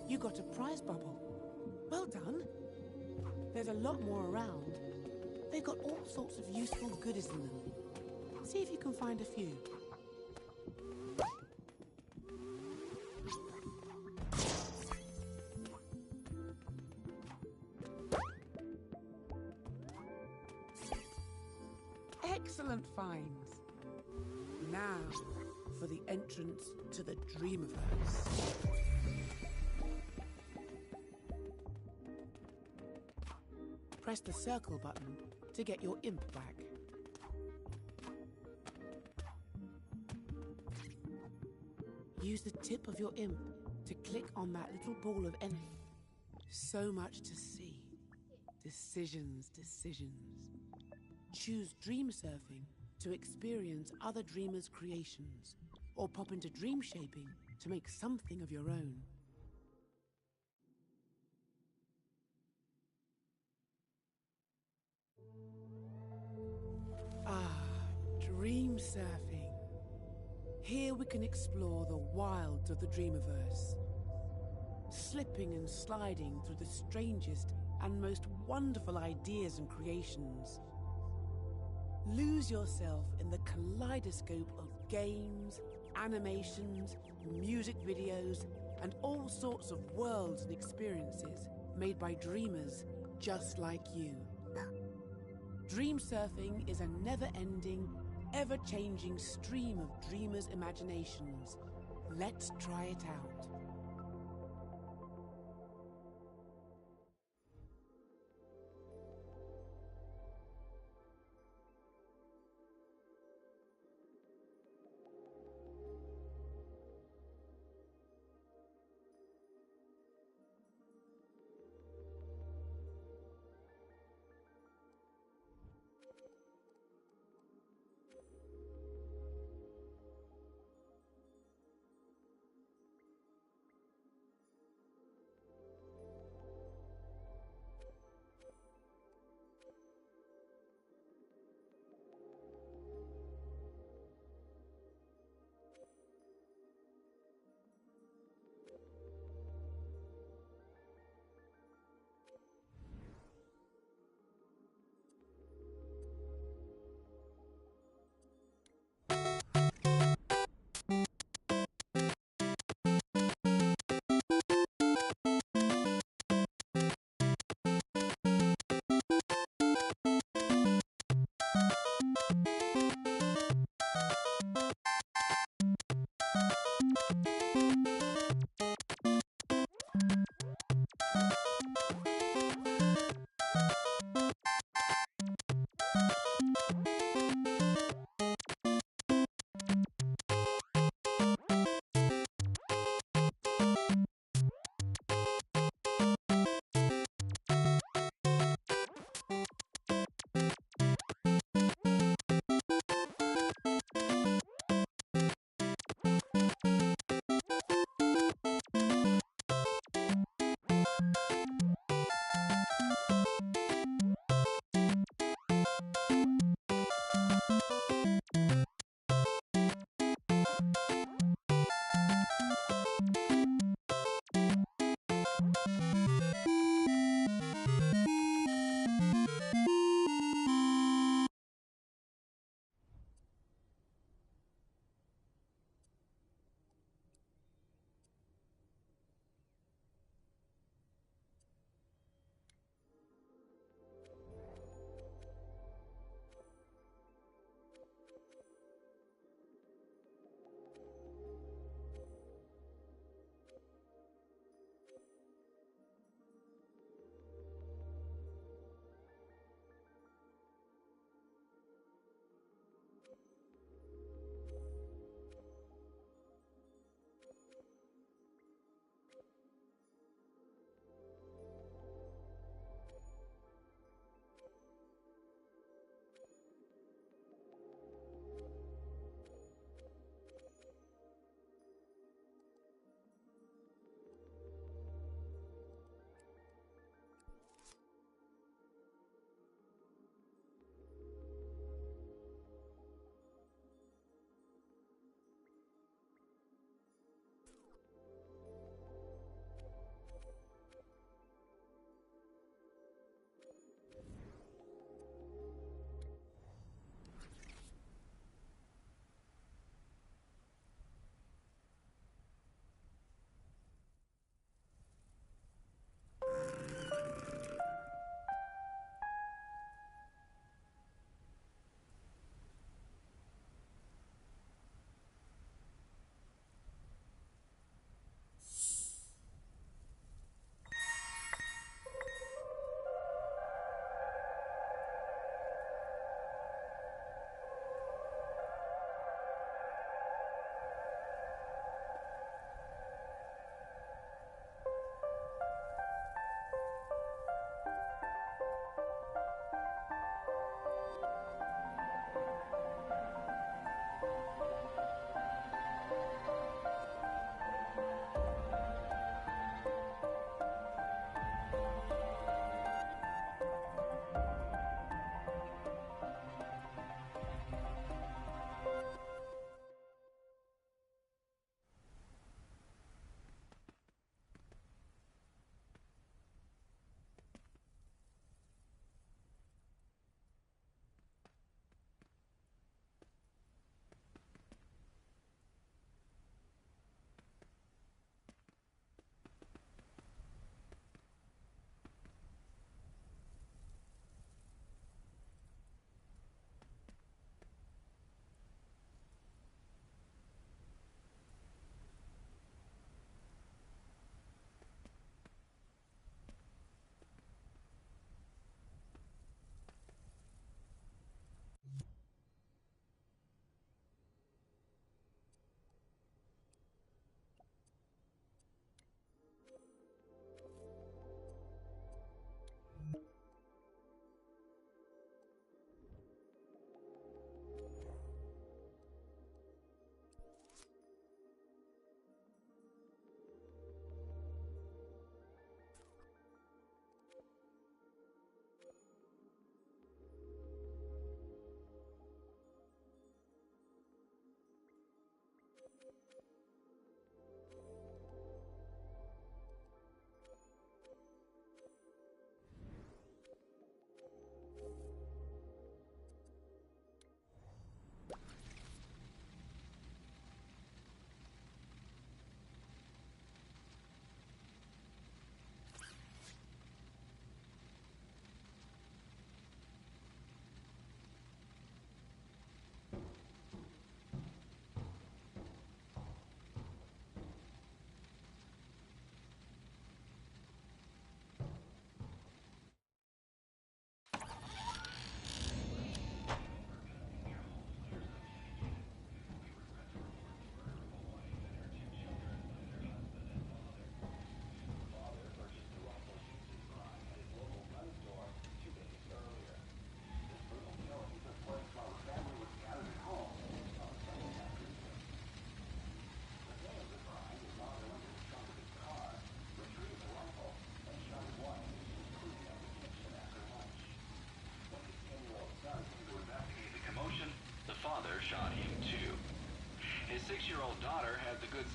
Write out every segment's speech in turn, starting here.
You got a prize bubble. Well done. There's a lot more around. They've got all sorts of useful goodies in them. See if you can find a few. Excellent finds. Now for the entrance to the Dreamiverse. Press the circle button to get your imp back. Use the tip of your imp to click on that little ball of energy. So much to see. Decisions, decisions. Choose Dream Surfing to experience other dreamers' creations, or pop into Dream Shaping to make something of your own. Dream surfing. Here we can explore the wilds of the Dreamiverse, slipping and sliding through the strangest and most wonderful ideas and creations. Lose yourself in the kaleidoscope of games, animations, music videos, and all sorts of worlds and experiences made by dreamers just like you. Dream surfing is a never-ending, ever-changing stream of dreamers' imaginations. Let's try it out.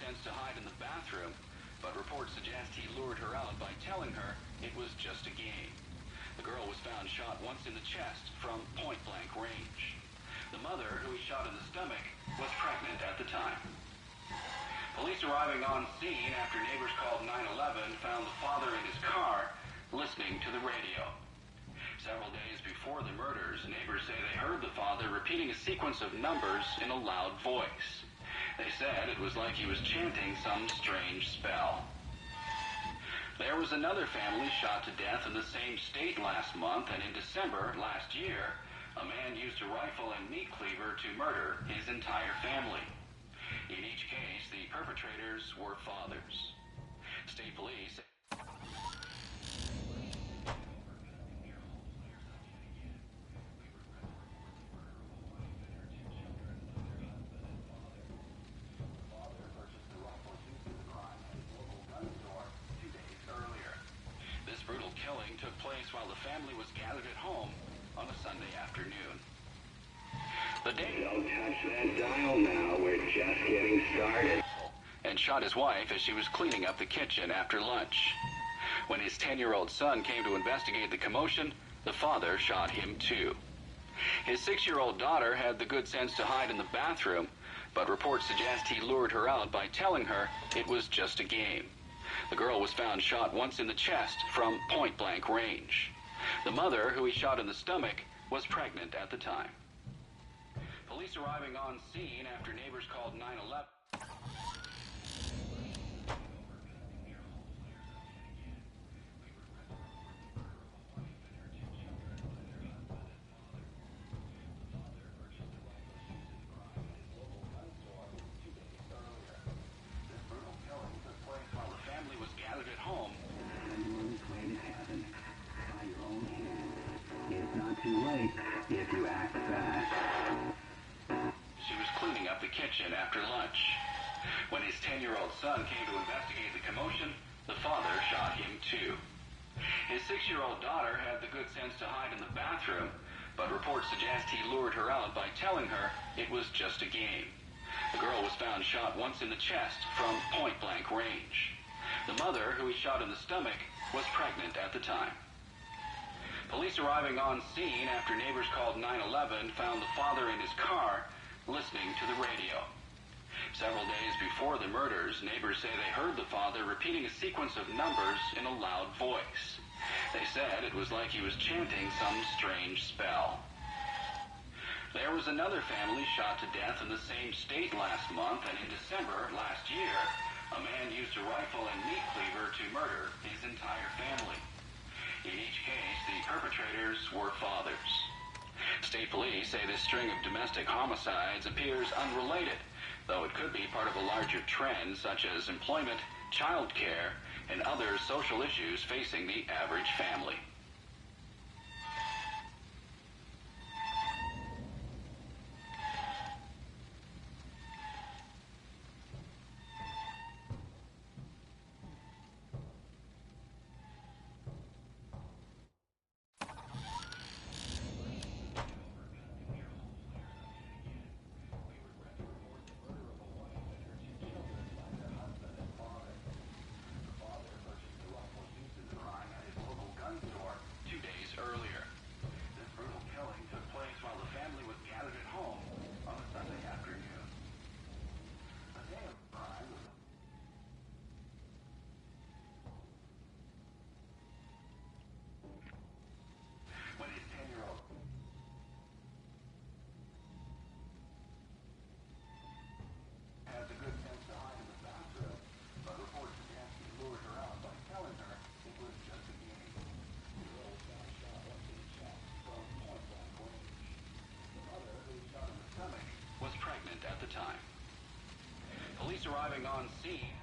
sense to hide in the bathroom, but reports suggest he lured her out by telling her it was just a game. The girl was found shot once in the chest from point-blank range. The mother, who he shot in the stomach, was pregnant at the time. Police arriving on scene after neighbors called 911 found the father in his car listening to the radio. Several days before the murders, neighbors say they heard the father repeating a sequence of numbers in a loud voice. They said it was like he was chanting some strange spell. There was another family shot to death in the same state last month, and in December last year, a man used a rifle and meat cleaver to murder his entire family. In each case, the perpetrators were fathers. State police... This brutal killing took place while the family was gathered at home on a Sunday afternoon. The day... Don't touch that dial now, we're just getting started. And shot his wife as she was cleaning up the kitchen after lunch. When his 10-year-old son came to investigate the commotion, the father shot him too. His 6-year-old daughter had the good sense to hide in the bathroom, but reports suggest he lured her out by telling her it was just a game. The girl was found shot once in the chest from point-blank range. The mother, who he shot in the stomach, was pregnant at the time. Police arriving on scene after neighbors called 911. This brutal killing took place while the family was gathered at home. Everyone's way to heaven by your own hand. It's not too late if you act fast. She was cleaning up the kitchen after lunch. When his 10-year-old son came to investigate the commotion, the father shot him too. His 6-year-old daughter had the good sense to hide in the bathroom, but reports suggest he lured her out by telling her it was just a game. The girl was found shot once in the chest from point-blank range. The mother, who he shot in the stomach, was pregnant at the time. Police arriving on scene after neighbors called 911 found the father in his car listening to the radio. Several days before the murders, neighbors say they heard the father repeating a sequence of numbers in a loud voice. They said it was like he was chanting some strange spell. There was another family shot to death in the same state last month, and in December last year, a man used a rifle and meat cleaver to murder his entire family. In each case, the perpetrators were fathers. State police say this string of domestic homicides appears unrelated, though it could be part of a larger trend such as employment, child care, and other social issues facing the average family. At the time. Police arriving on scene.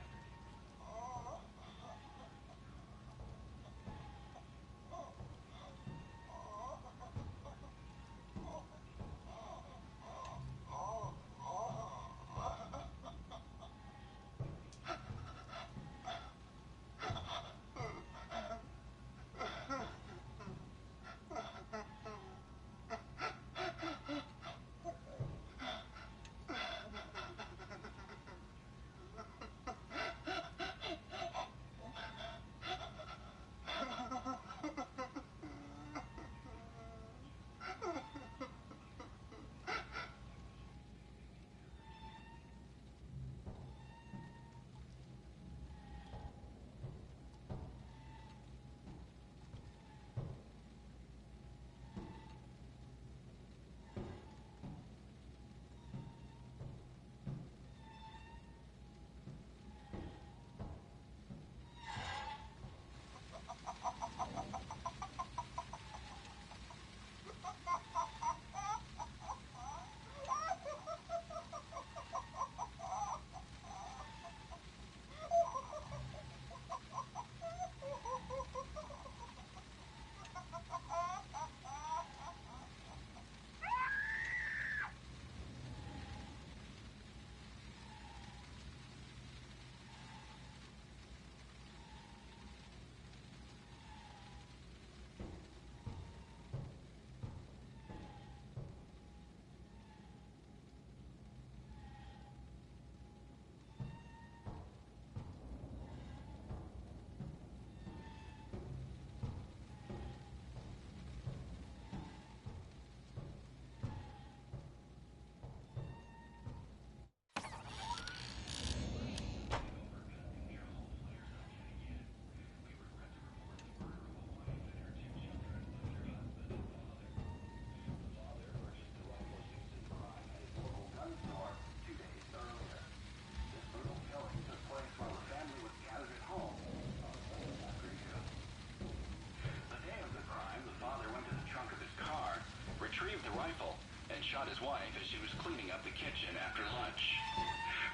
shot his wife as she was cleaning up the kitchen after lunch.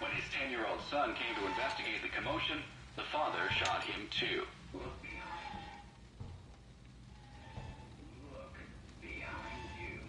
When his 10-year-old son came to investigate the commotion, the father shot him too. Look behind. Look behind you.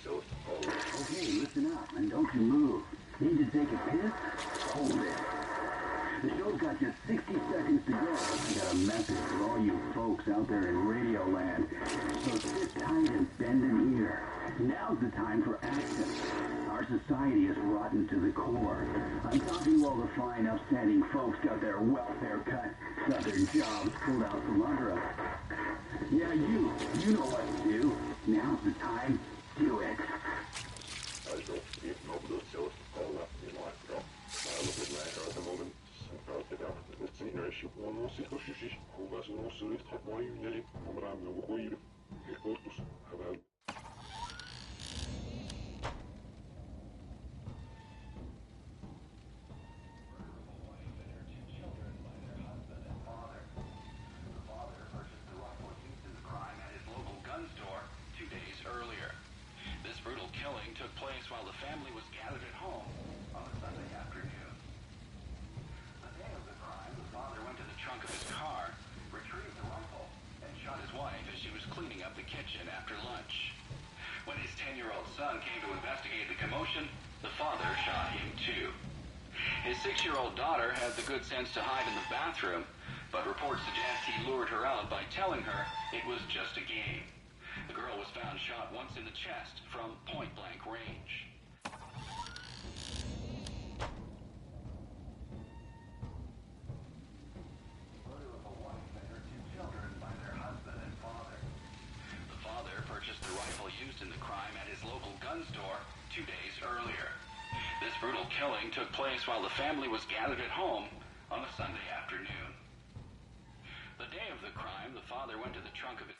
Okay, listen up, and don't you move. Need to take a piss? Hold it. The show's got just 60 seconds to go. I got a message for all you folks out there in Radio Land. So sit tight and bend an ear. Now's the time for action. Our society is rotten to the core. I'm talking to all the fine, upstanding folks got their welfare cut, got their jobs pulled out from under them. Yeah, you know what to do. Now's the time. Do it. Took place while the family was gathered at home on a Sunday afternoon. The day of the crime, the father went to the trunk of his car, retrieved the rifle, and shot his wife as she was cleaning up the kitchen after lunch. When his 10-year-old son came to investigate the commotion, the father shot him too. His 6-year-old daughter had the good sense to hide in the bathroom, but reports suggest he lured her out by telling her it was just a game. The girl was found shot once in the chest from point-blank range. The father purchased the rifle used in the crime at his local gun store 2 days earlier. This brutal killing took place while the family was gathered at home on a Sunday afternoon. The day of the crime, the father went to the trunk of his...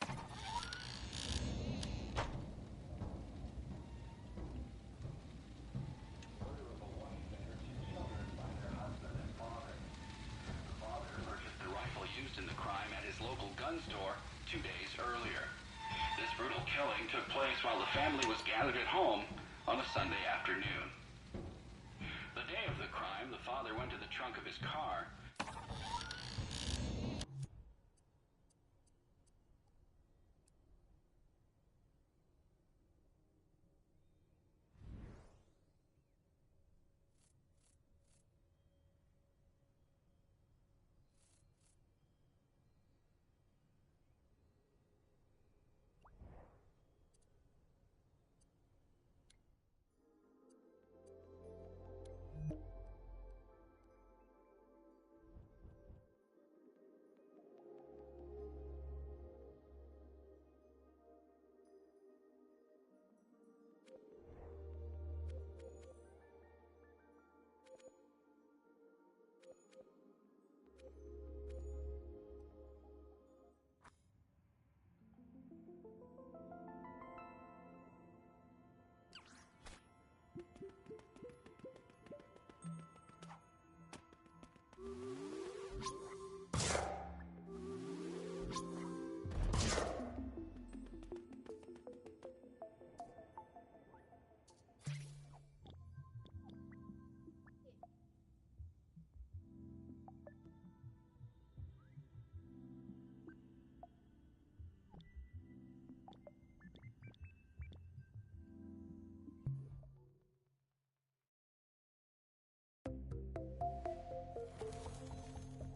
in the crime at his local gun store 2 days earlier. This brutal killing took place while the family was gathered at home on a Sunday afternoon. The day of the crime, the father went to the trunk of his car.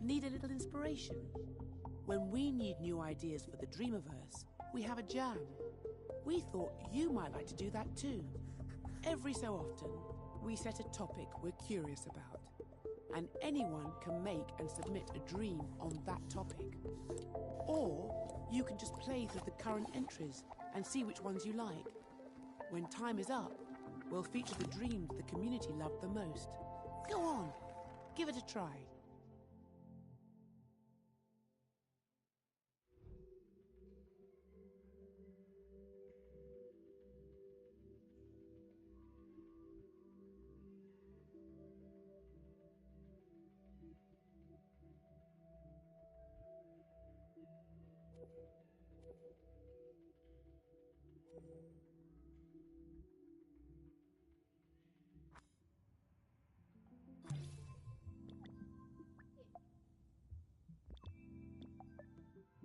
Need a little inspiration? When we need new ideas for the Dreamiverse, we have a jam. We thought you might like to do that too. Every so often, we set a topic we're curious about, and anyone can make and submit a dream on that topic. Or you can just play through the current entries and see which ones you like. When time is up, we'll feature the dreams the community loved the most. Go on, give it a try.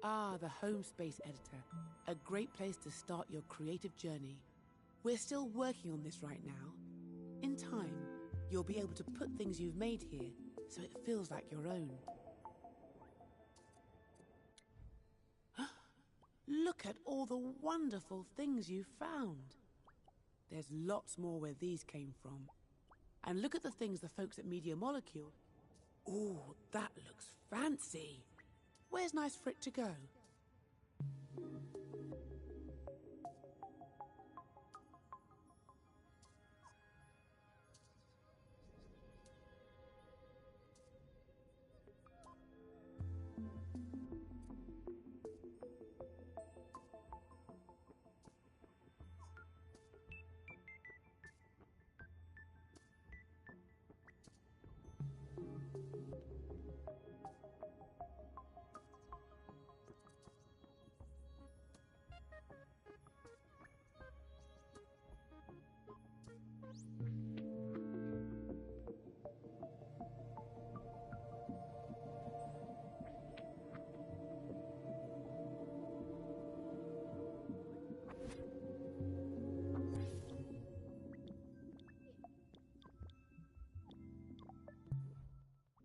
Ah, the Home Space Editor. A great place to start your creative journey. We're still working on this right now. In time, you'll be able to put things you've made here so it feels like your own. Look at all the wonderful things you found. There's lots more where these came from. And look at the things the folks at Media Molecule... Ooh, that looks fancy. Where's nice for it to go?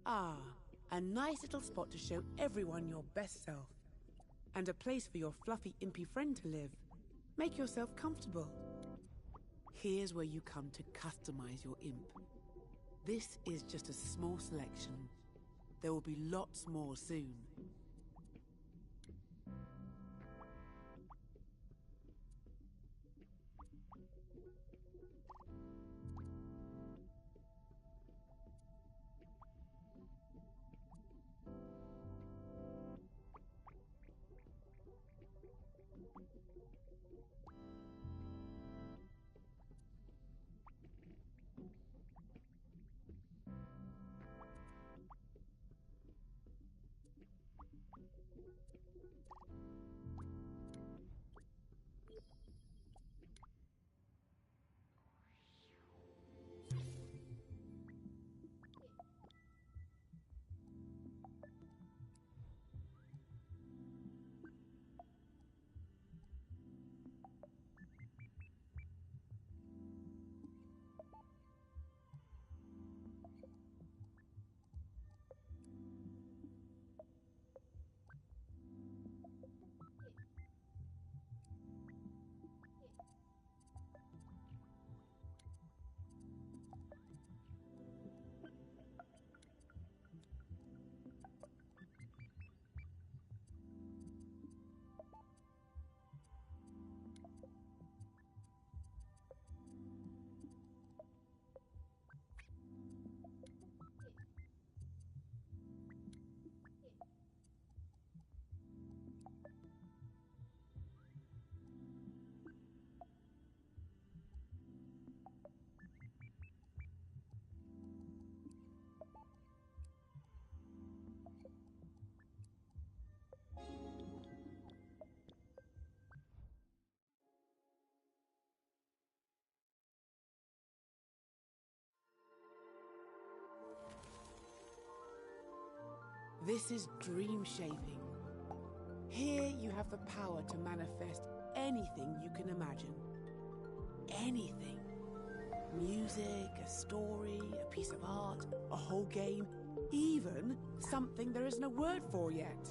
Ah, a nice little spot to show everyone your best self. And a place for your fluffy, impy friend to live. Make yourself comfortable. Here's where you come to customize your imp. This is just a small selection. There will be lots more soon. This is dream shaping. Here you have the power to manifest anything you can imagine. Anything. Music, a story, a piece of art, a whole game, Even something there isn't a word for yet.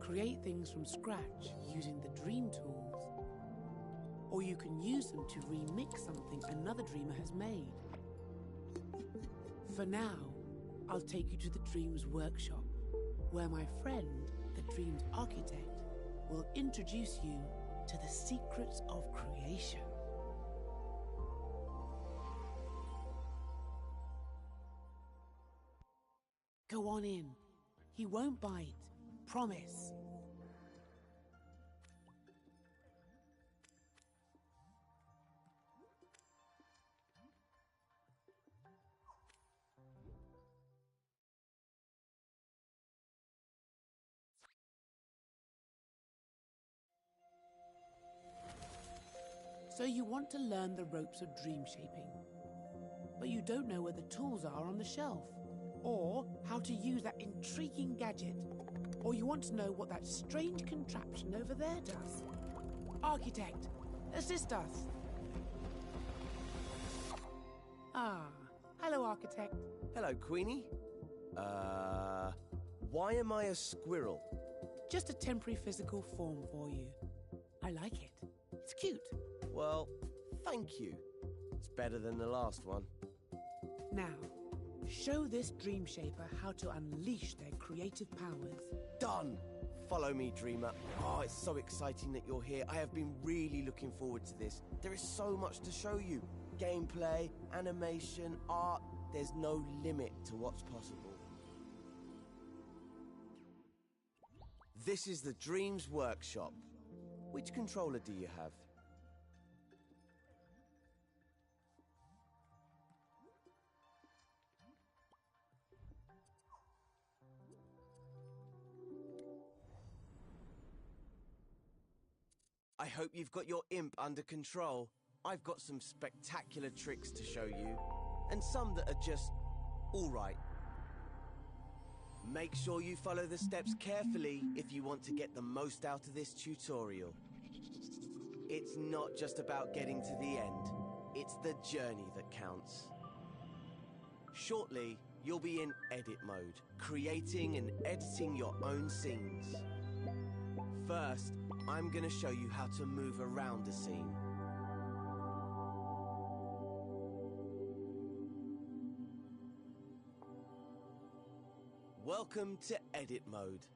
Create things from scratch using the dream tools. Or you can use them to remix something another dreamer has made. For now, I'll take you to the Dreams Workshop, where my friend, the Dreams Architect, will introduce you to the secrets of creation. Go on in. He won't bite. Promise. So you want to learn the ropes of dream shaping, but you don't know where the tools are on the shelf, or how to use that intriguing gadget, or you want to know what that strange contraption over there does. Architect, assist us. Ah, hello, Architect. Hello, Queenie. Why am I a squirrel? Just a temporary physical form for you. I like it. It's cute. Well, thank you. It's better than the last one. Now, show this dream shaper how to unleash their creative powers. Done! Follow me, Dreamer. Oh, it's so exciting that you're here. I have been really looking forward to this. There is so much to show you. Gameplay, animation, art. There's no limit to what's possible. This is the Dreams Workshop. Which controller do you have? I hope you've got your imp under control. I've got some spectacular tricks to show you, and some that are just all right. Make sure you follow the steps carefully if you want to get the most out of this tutorial. It's not just about getting to the end, it's the journey that counts. Shortly, you'll be in edit mode, creating and editing your own scenes. First, I'm going to show you how to move around a scene. Welcome to edit mode.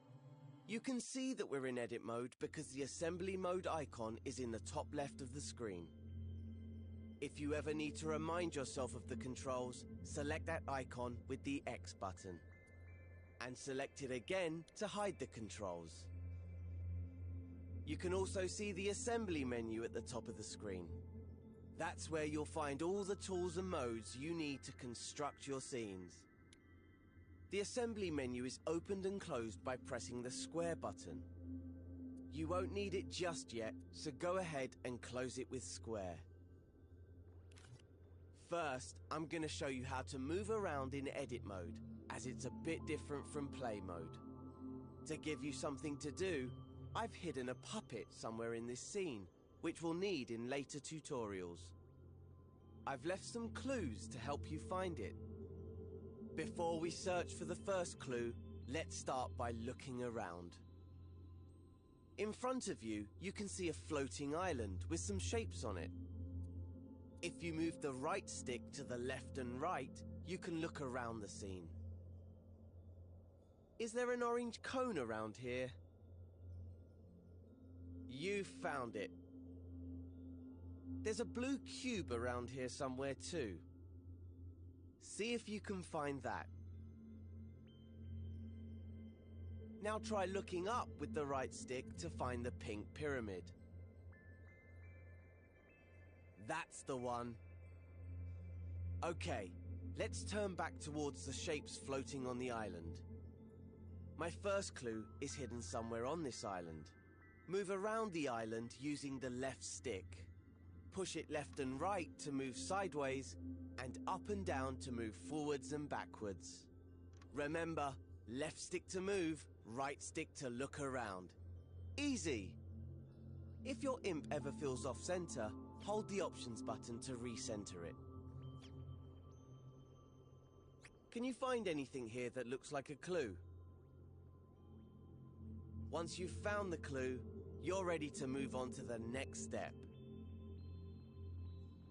You can see that we're in edit mode because the assembly mode icon is in the top left of the screen. If you ever need to remind yourself of the controls, select that icon with the X button. And select it again to hide the controls. You can also see the assembly menu at the top of the screen. That's where you'll find all the tools and modes you need to construct your scenes. The assembly menu is opened and closed by pressing the square button. You won't need it just yet, so go ahead and close it with square. First, I'm going to show you how to move around in edit mode, as it's a bit different from play mode. To give you something to do, I've hidden a puppet somewhere in this scene, which we'll need in later tutorials. I've left some clues to help you find it. Before we search for the first clue, let's start by looking around. In front of you, you can see a floating island with some shapes on it. If you move the right stick to the left and right, you can look around the scene. Is there an orange cone around here? You found it. There's a blue cube around here somewhere too. See if you can find that. Now try looking up with the right stick to find the pink pyramid. That's the one. Okay, let's turn back towards the shapes floating on the island. My first clue is hidden somewhere on this island. Move around the island using the left stick. Push it left and right to move sideways, and up and down to move forwards and backwards. Remember, left stick to move, right stick to look around. Easy! If your imp ever feels off center, hold the options button to recenter it. Can you find anything here that looks like a clue? Once you've found the clue, you're ready to move on to the next step.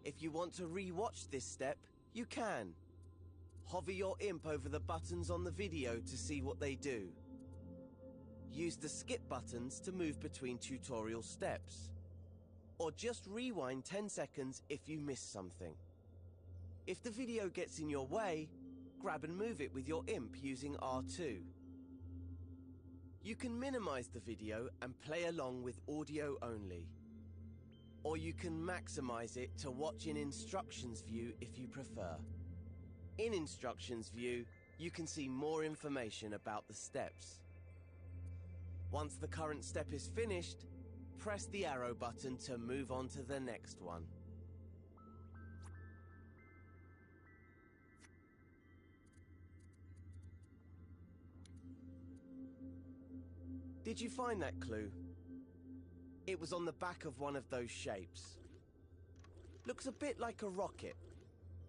If you want to re-watch this step, you can. Hover your imp over the buttons on the video to see what they do. Use the skip buttons to move between tutorial steps. Or just rewind 10 seconds if you miss something. If the video gets in your way, grab and move it with your imp using R2. You can minimize the video and play along with audio only. Or you can maximize it to watch in Instructions View if you prefer. In Instructions View, you can see more information about the steps. Once the current step is finished, press the arrow button to move on to the next one. Did you find that clue? It was on the back of one of those shapes. Looks a bit like a rocket.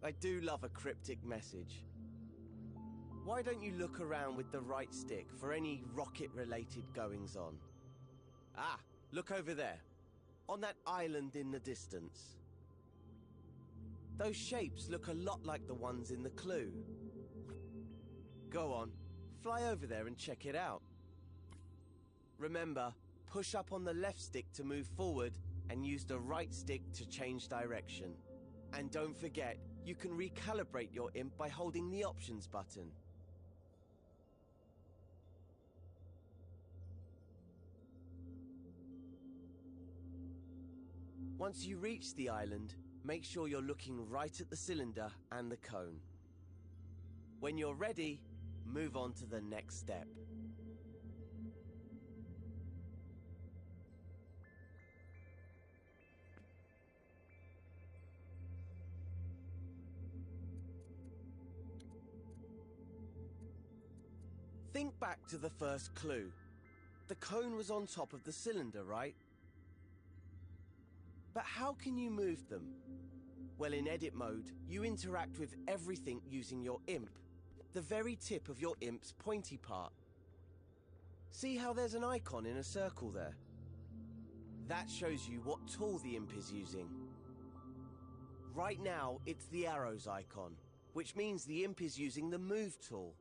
I do love a cryptic message. Why don't you look around with the right stick for any rocket-related goings-on? Ah, look over there, on that island in the distance. Those shapes look a lot like the ones in the clue. Go on, fly over there and check it out. Remember, push up on the left stick to move forward and use the right stick to change direction. And don't forget, you can recalibrate your imp by holding the options button. Once you reach the island, make sure you're looking right at the cylinder and the cone. When you're ready, move on to the next step. Think back to the first clue. The cone was on top of the cylinder, right? But how can you move them? Well, in edit mode, you interact with everything using your imp, the very tip of your imp's pointy part. See how there's an icon in a circle there? That shows you what tool the imp is using. Right now, it's the arrows icon, which means the imp is using the move tool.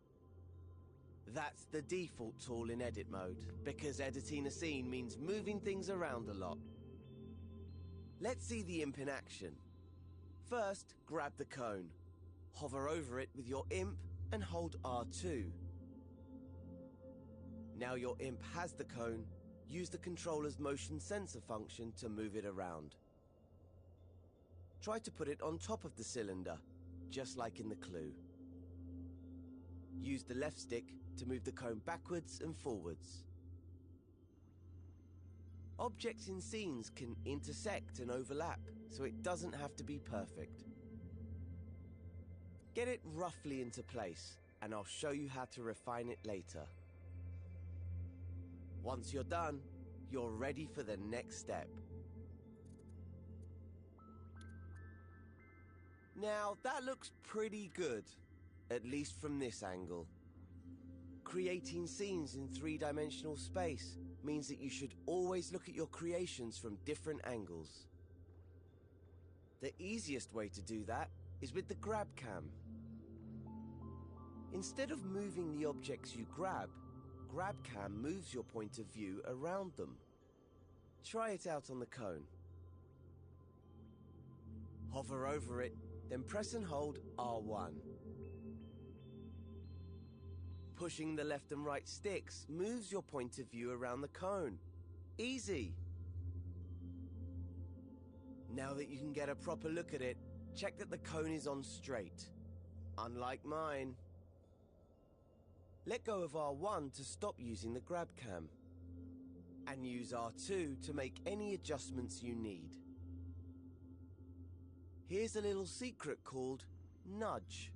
That's the default tool in edit mode, because editing a scene means moving things around a lot. Let's see the imp in action. First, grab the cone. Hover over it with your imp and hold R2. Now your imp has the cone, use the controller's motion sensor function to move it around. Try to put it on top of the cylinder, just like in the clue. Use the left stick to move the cone backwards and forwards. Objects in scenes can intersect and overlap, so it doesn't have to be perfect. Get it roughly into place, and I'll show you how to refine it later. Once you're done, you're ready for the next step. Now, that looks pretty good, at least from this angle. Creating scenes in three-dimensional space means that you should always look at your creations from different angles. The easiest way to do that is with the grab cam. Instead of moving the objects you grab, GrabCam moves your point of view around them. Try it out on the cone. Hover over it, then press and hold R1. Pushing the left and right sticks moves your point of view around the cone. Easy! Now that you can get a proper look at it, check that the cone is on straight. Unlike mine. Let go of R1 to stop using the grab cam. And use R2 to make any adjustments you need. Here's a little secret called nudge.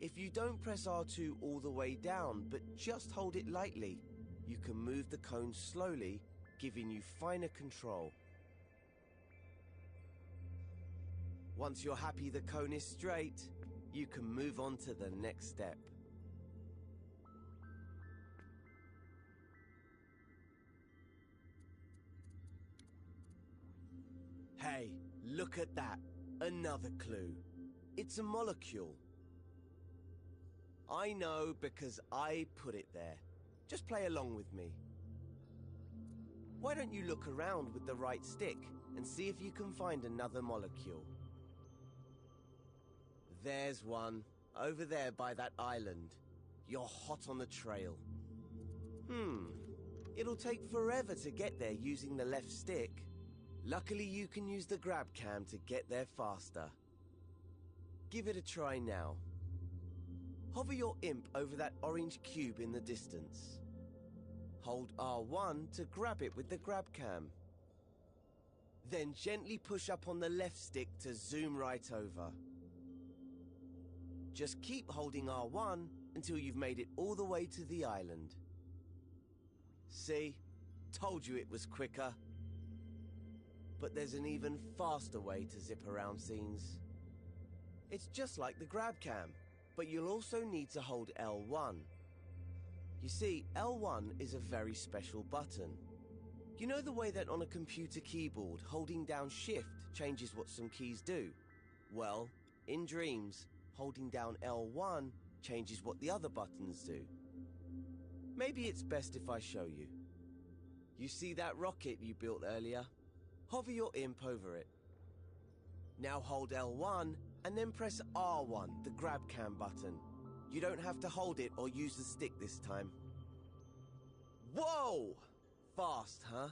If you don't press R2 all the way down, but just hold it lightly, you can move the cone slowly, giving you finer control. Once you're happy the cone is straight, you can move on to the next step. Hey, look at that. Another clue. It's a molecule. I know because I put it there. Just play along with me. Why don't you look around with the right stick and see if you can find another molecule? There's one, over there by that island. You're hot on the trail. It'll take forever to get there using the left stick. Luckily, you can use the grab cam to get there faster. Give it a try now. Hover your imp over that orange cube in the distance. Hold R1 to grab it with the grab cam. Then gently push up on the left stick to zoom right over. Just keep holding R1 until you've made it all the way to the island. See? Told you it was quicker. But there's an even faster way to zip around scenes. It's just like the grab cam, but you'll also need to hold L1. You see, L1 is a very special button. You know the way that on a computer keyboard, holding down Shift changes what some keys do? Well, in Dreams, holding down L1 changes what the other buttons do. Maybe it's best if I show you. You see that rocket you built earlier? Hover your imp over it. Now hold L1 and then press R1, the grab cam button. You don't have to hold it or use the stick this time. Whoa! Fast, huh?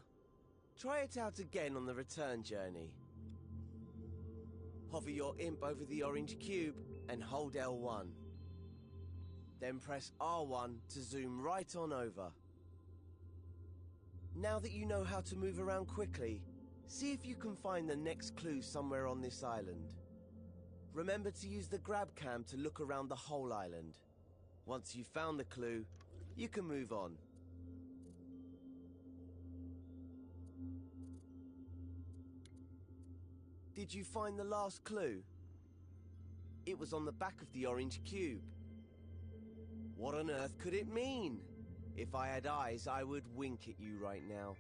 Try it out again on the return journey. Hover your imp over the orange cube and hold L1. Then press R1 to zoom right on over. Now that you know how to move around quickly, see if you can find the next clue somewhere on this island. Remember to use the grab cam to look around the whole island. Once you've found the clue, you can move on. Did you find the last clue? It was on the back of the orange cube. What on earth could it mean? If I had eyes, I would wink at you right now.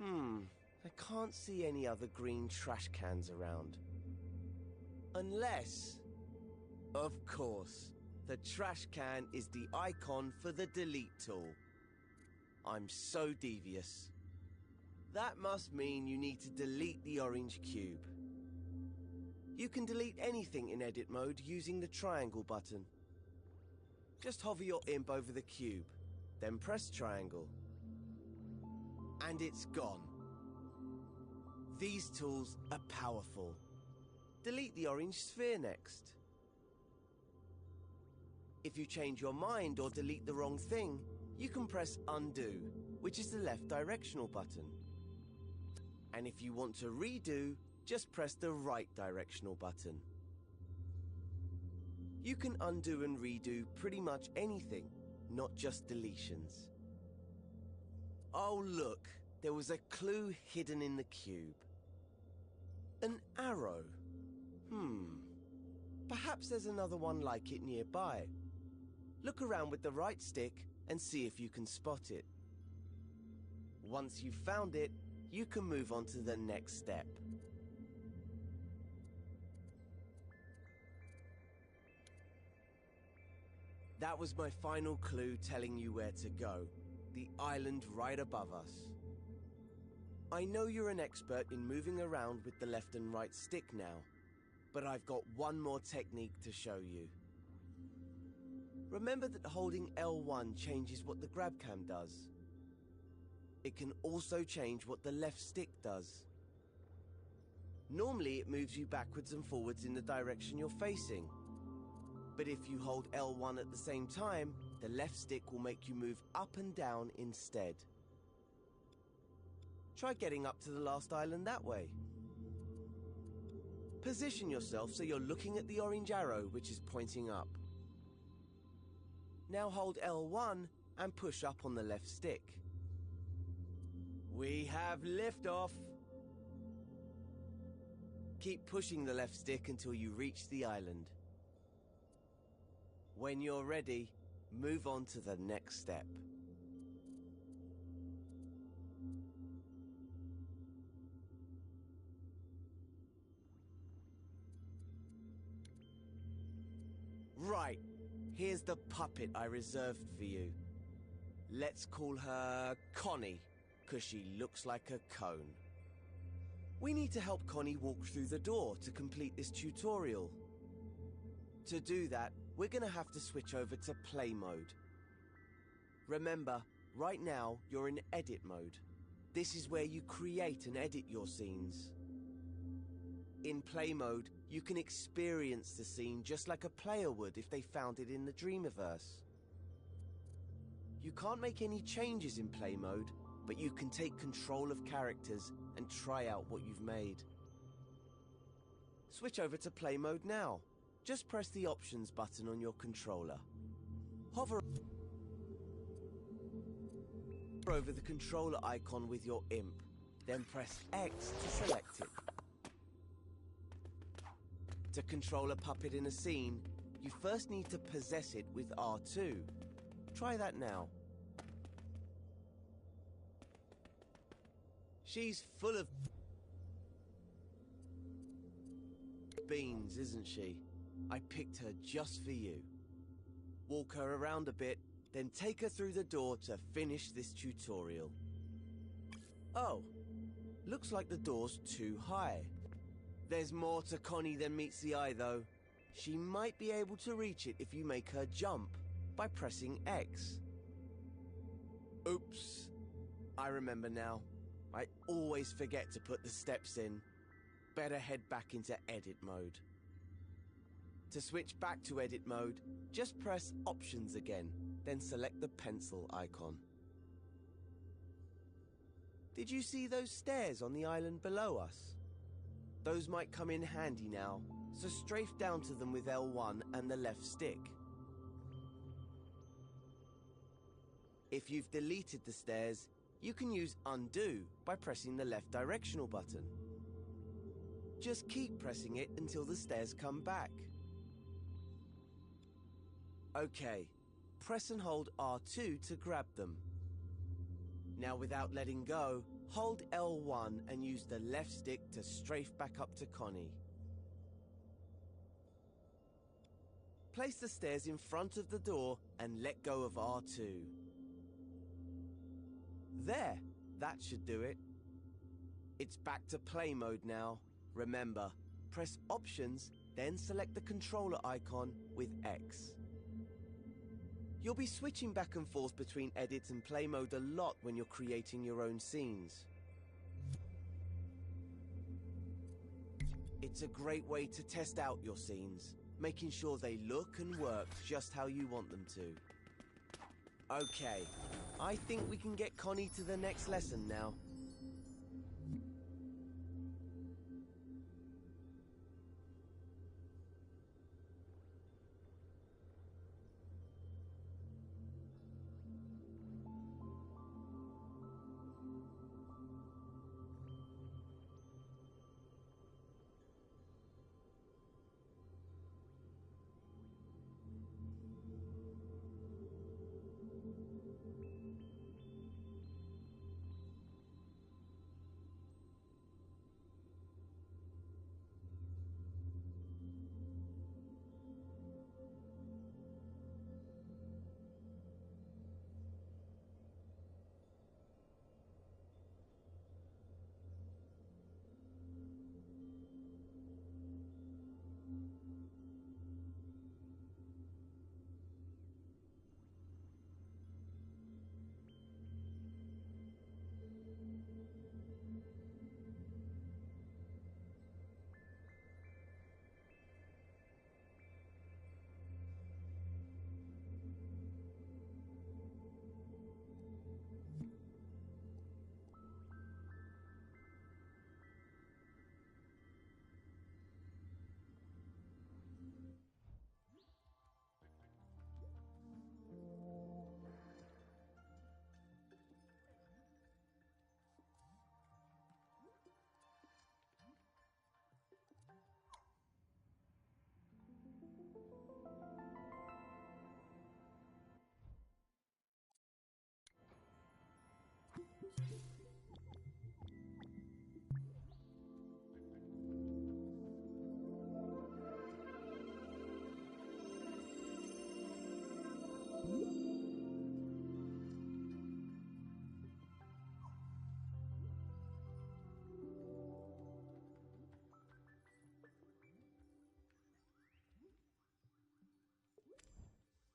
I can't see any other green trash cans around. Unless... Of course, the trash can is the icon for the delete tool. I'm so devious. That must mean you need to delete the orange cube. You can delete anything in edit mode using the triangle button. Just hover your imp over the cube, then press triangle. And it's gone. These tools are powerful. Delete the orange sphere next. If you change your mind or delete the wrong thing, you can press undo, which is the left directional button. And if you want to redo, just press the right directional button. You can undo and redo pretty much anything, not just deletions. Oh look, there was a clue hidden in the cube. An arrow. Perhaps there's another one like it nearby. Look around with the right stick and see if you can spot it. Once you've found it, you can move on to the next step. That was my final clue telling you where to go. The island right above us. I know you're an expert in moving around with the left and right stick now, but I've got one more technique to show you. Remember that holding L1 changes what the grab cam does. It can also change what the left stick does. Normally it moves you backwards and forwards in the direction you're facing. But if you hold L1 at the same time, the left stick will make you move up and down instead. Try getting up to the last island that way. Position yourself so you're looking at the orange arrow which is pointing up. Now hold L1 and push up on the left stick. We have liftoff. Keep pushing the left stick until you reach the island. When you're ready, move on to the next step. Right, here's the puppet I reserved for you. Let's call her Connie, because she looks like a cone. We need to help Connie walk through the door to complete this tutorial. To do that, we're going to have to switch over to play mode. Remember, right now you're in edit mode. This is where you create and edit your scenes. In play mode, you can experience the scene just like a player would if they found it in the Dreamiverse. You can't make any changes in play mode, but you can take control of characters and try out what you've made. Switch over to play mode now. Just press the options button on your controller. Hover over the controller icon with your imp, then press X to select it. To control a puppet in a scene, you first need to possess it with R2. Try that now. She's full of beans, isn't she? I picked her just for you. Walk her around a bit, then take her through the door to finish this tutorial. Oh, looks like the door's too high. There's more to Connie than meets the eye, though. She might be able to reach it if you make her jump by pressing X. Oops. I remember now. I always forget to put the steps in. Better head back into edit mode. To switch back to edit mode, just press Options again, then select the pencil icon. Did you see those stairs on the island below us? Those might come in handy now, so strafe down to them with L1 and the left stick. If you've deleted the stairs, you can use Undo by pressing the left directional button. Just keep pressing it until the stairs come back. Okay, press and hold R2 to grab them. Now without letting go, hold L1 and use the left stick to strafe back up to Connie. Place the stairs in front of the door and let go of R2. There, that should do it. It's back to play mode now. Remember, press Options, then select the controller icon with X. You'll be switching back and forth between edit and play mode a lot when you're creating your own scenes. It's a great way to test out your scenes, making sure they look and work just how you want them to. Okay, I think we can get Connie to the next lesson now.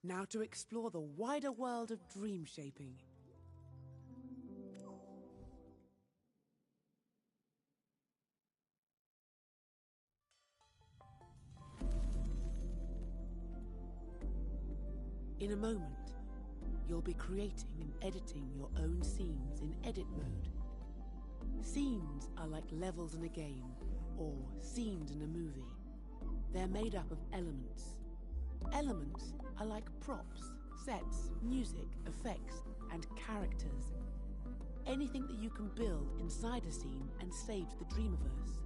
Now to explore the wider world of dream shaping. In a moment, you'll be creating and editing your own scenes in edit mode. Scenes are like levels in a game, or scenes in a movie. They're made up of elements. Elements are like props, sets, music, effects, and characters. Anything that you can build inside a scene and save to the Dreamiverse.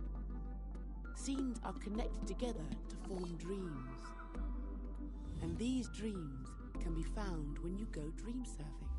Scenes are connected together to form dreams. And these dreams can be found when you go dream surfing.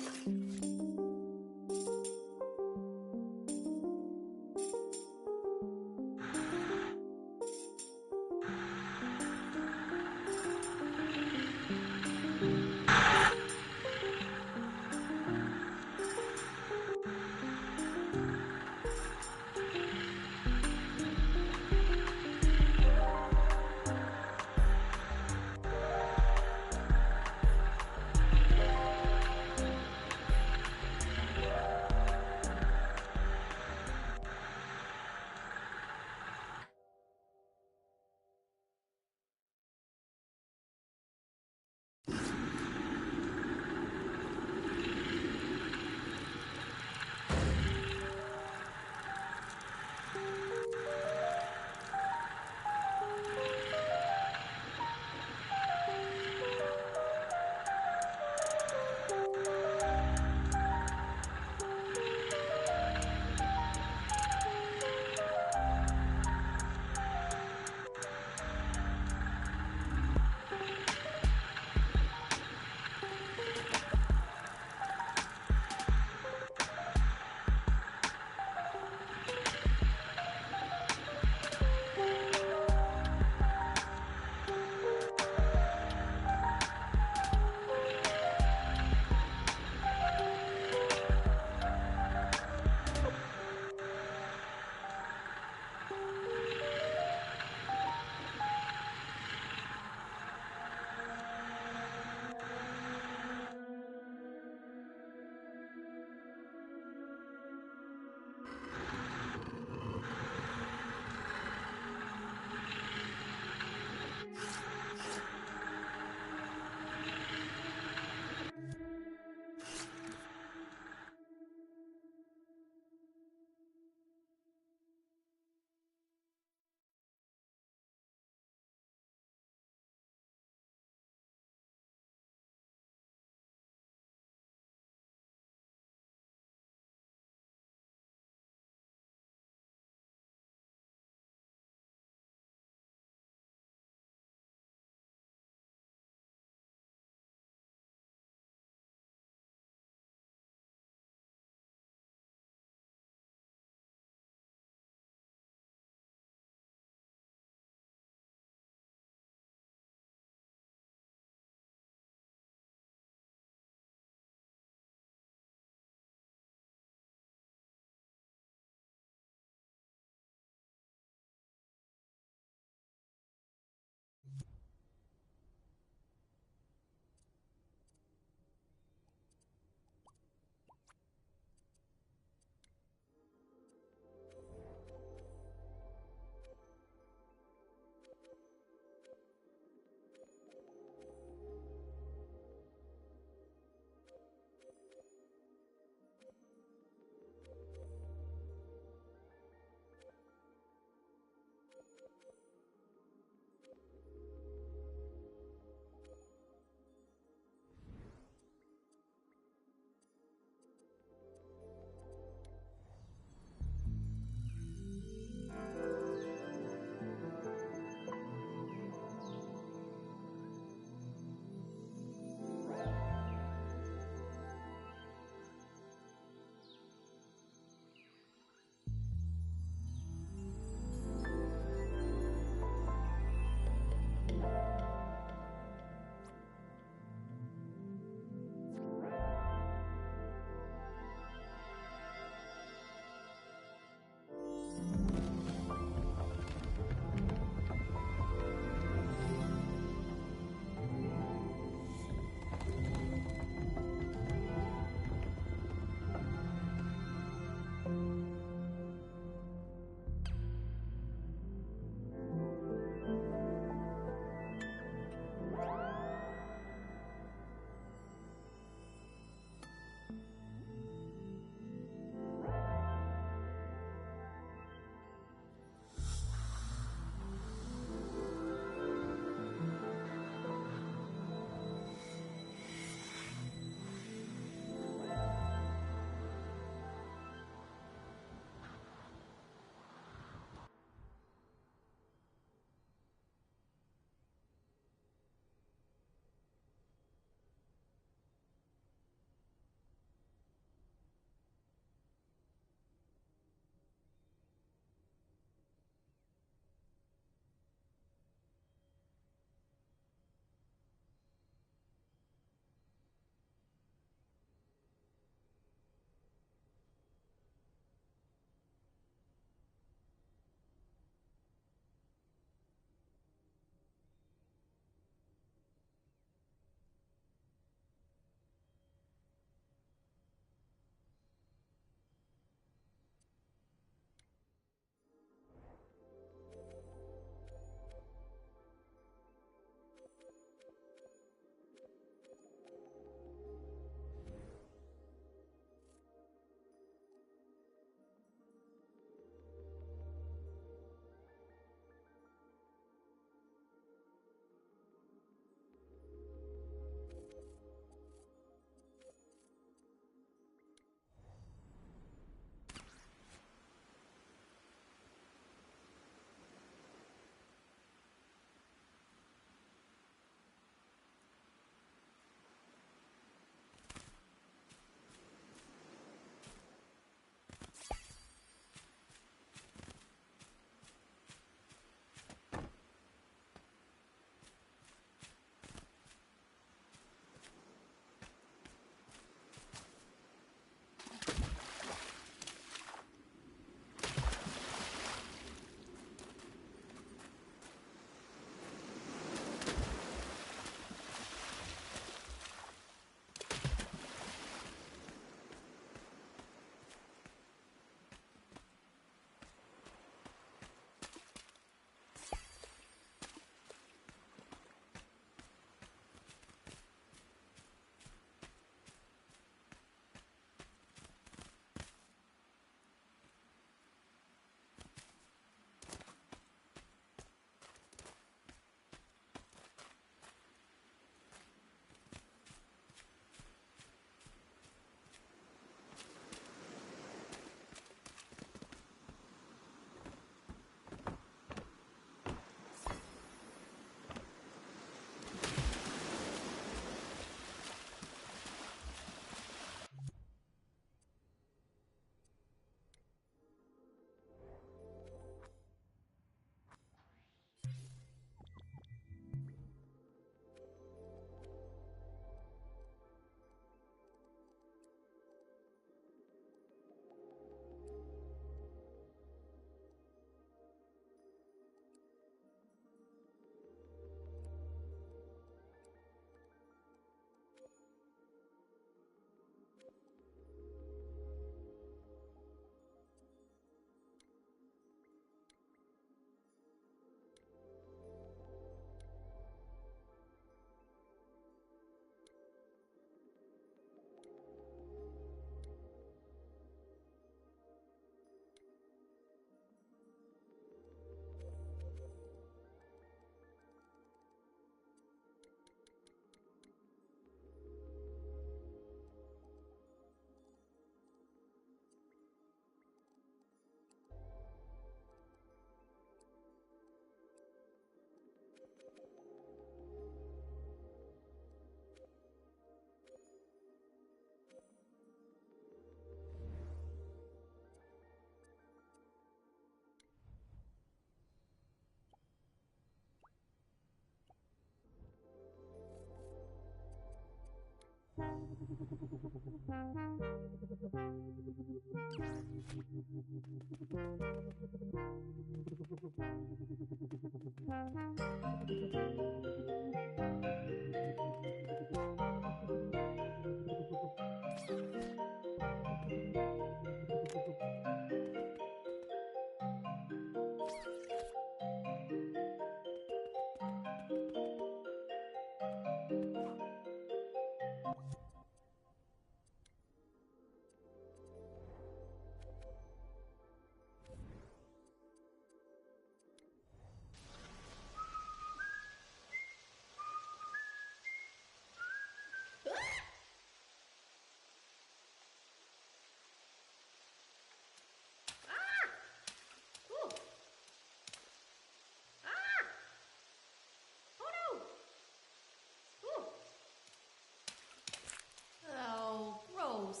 Oh, gross.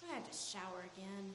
I had to shower again.